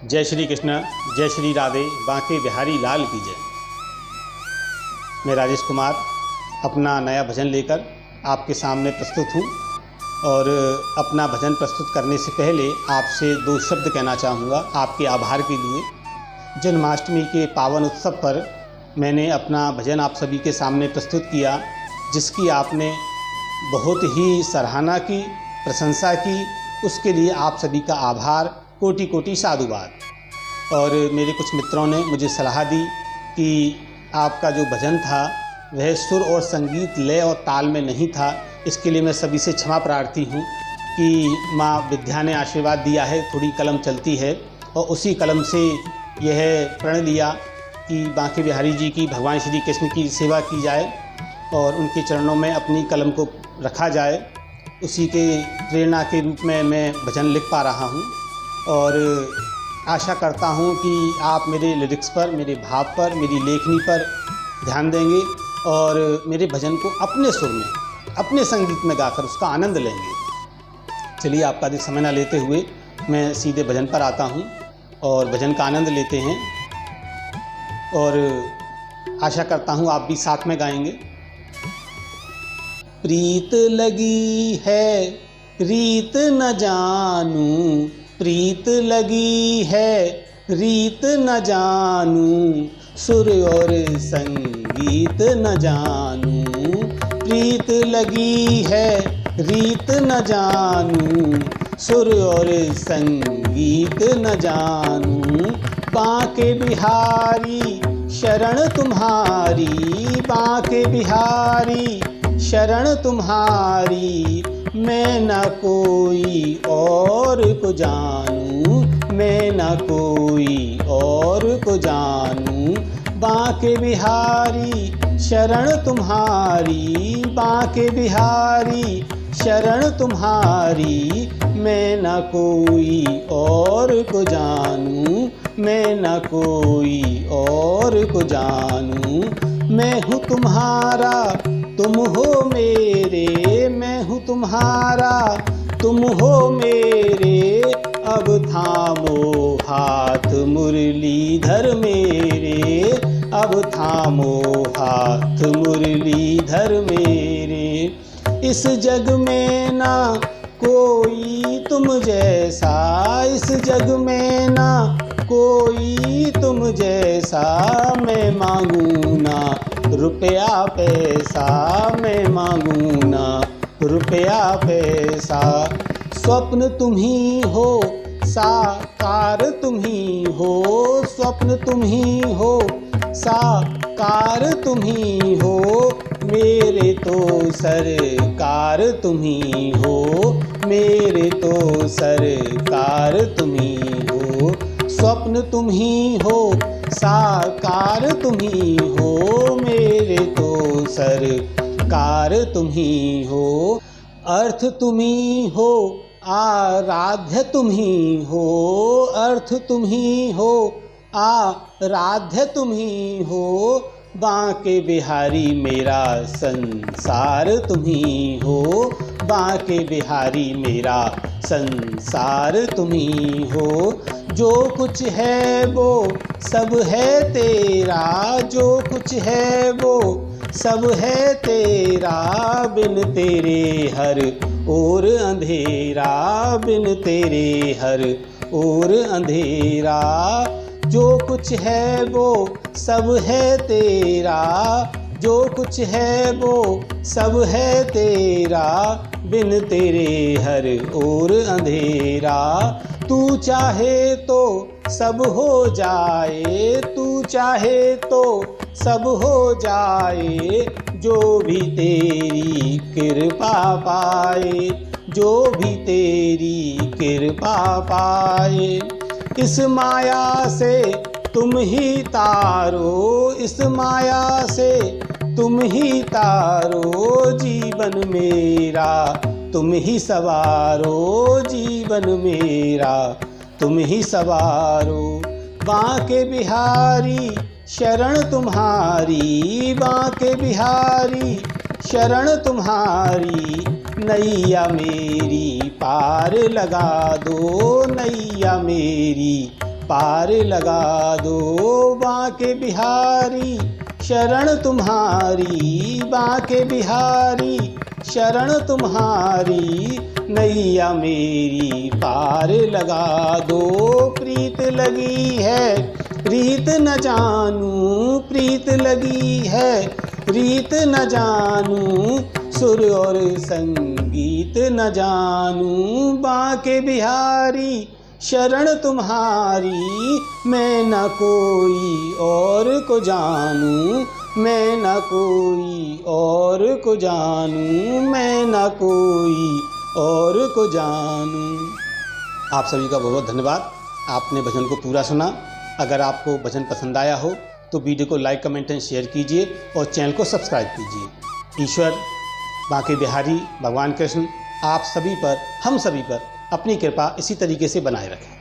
जय श्री कृष्ण, जय श्री राधे, बांके बिहारी लाल की जय। मैं राजेश कुमार अपना नया भजन लेकर आपके सामने प्रस्तुत हूँ और अपना भजन प्रस्तुत करने से पहले आपसे दो शब्द कहना चाहूँगा आपके आभार के लिए। जन्माष्टमी के पावन उत्सव पर मैंने अपना भजन आप सभी के सामने प्रस्तुत किया, जिसकी आपने बहुत ही सराहना की, प्रशंसा की। उसके लिए आप सभी का आभार, कोटि कोटि साधुवाद। और मेरे कुछ मित्रों ने मुझे सलाह दी कि आपका जो भजन था वह सुर और संगीत, लय और ताल में नहीं था। इसके लिए मैं सभी से क्षमा प्रार्थी हूँ कि माँ विद्या ने आशीर्वाद दिया है, थोड़ी कलम चलती है और उसी कलम से यह प्रण लिया कि बांके बिहारी जी की, भगवान श्री कृष्ण की सेवा की जाए और उनके चरणों में अपनी कलम को रखा जाए। उसी के प्रेरणा के रूप में मैं भजन लिख पा रहा हूँ और आशा करता हूँ कि आप मेरे लिरिक्स पर, मेरे भाव पर, मेरी लेखनी पर ध्यान देंगे और मेरे भजन को अपने सुर में, अपने संगीत में गाकर उसका आनंद लेंगे। चलिए, आपका अधिक समय ना लेते हुए मैं सीधे भजन पर आता हूँ और भजन का आनंद लेते हैं और आशा करता हूँ आप भी साथ में गाएंगे। प्रीत लगी है रीत न जानूं, प्रीत लगी है रीत न जानूं, सुर और संगीत न जानूं। प्रीत लगी है रीत न जानूं, सुर और संगीत न जानूं। बांके बिहारी शरण तुम्हारी, बांके बिहारी शरण तुम्हारी। मैं न कोई और को जानूं, मैं न कोई और को जानूं। बांके बिहारी शरण तुम्हारी, बांके बिहारी शरण तुम्हारी। मैं न कोई और को जानूं, मैं न कोई और को जानूं। मैं हूँ तुम्हारा तुम हो मेरे, मैं हूँ तुम्हारा तुम हो मेरे। अब थामो हाथ मुरलीधर मेरे, अब थामो हाथ मुरलीधर मेरे। इस जग में ना कोई तुम जैसा, इस जग में ना कोई तुम जैसा। मैं मांगू ना रुपया पैसा, मैं मांगू ना रुपया पैसा। स्वप्न तुम ही हो, साकार तुम ही हो, स्वप्न तुम ही हो, साकार तुम ही हो। मेरे तो सरकार तुम ही हो, मेरे तो सरकार तुम ही हो। स्वप्न तुम ही हो, साकार तुम ही हो, मेरे तो सरकार तुम ही हो। अर्थ तुम ही हो, आराध्य तुम ही हो, अर्थ तुम ही हो, आराध्य तुम ही हो। बांके बिहारी मेरा संसार तुम ही हो, बांके बिहारी मेरा संसार तुम ही हो। जो कुछ है वो सब है तेरा, जो कुछ है वो सब है तेरा। बिन तेरे हर ओर अंधेरा, बिन तेरे हर ओर अंधेरा। जो कुछ है वो सब है तेरा, जो कुछ है वो सब है तेरा। बिन तेरे हर ओर अंधेरा। तू चाहे तो सब हो जाए, तू चाहे तो सब हो जाए। जो भी तेरी कृपा पाए, जो भी तेरी कृपा पाए। इस माया से तुम ही तारो, इस माया से तुम ही तारो। जीवन मेरा तुम ही सवारो, जीवन मेरा तुम ही सवारो। बांके बिहारी शरण तुम्हारी, बांके बिहारी शरण तुम्हारी। नैया मेरी पार लगा दो, नैया मेरी पार लगा दो। बांके बिहारी शरण तुम्हारी, बांके बिहारी शरण तुम्हारी, नैया मेरी पार लगा दो। प्रीत लगी है रीत न जानूं, प्रीत लगी है रीत न जानूं, सुर और संगीत न जानूं। बांके बिहारी शरण तुम्हारी, मैं न कोई और को जानूं, मैं न कोई और को जानूं, मैं न कोई और को जानूं। आप सभी का बहुत बहुत धन्यवाद। आपने भजन को पूरा सुना। अगर आपको भजन पसंद आया हो तो वीडियो को लाइक, कमेंट एंड शेयर कीजिए और चैनल को सब्सक्राइब कीजिए। ईश्वर बांके बिहारी भगवान कृष्ण आप सभी पर, हम सभी पर अपनी कृपा इसी तरीके से बनाए रखें।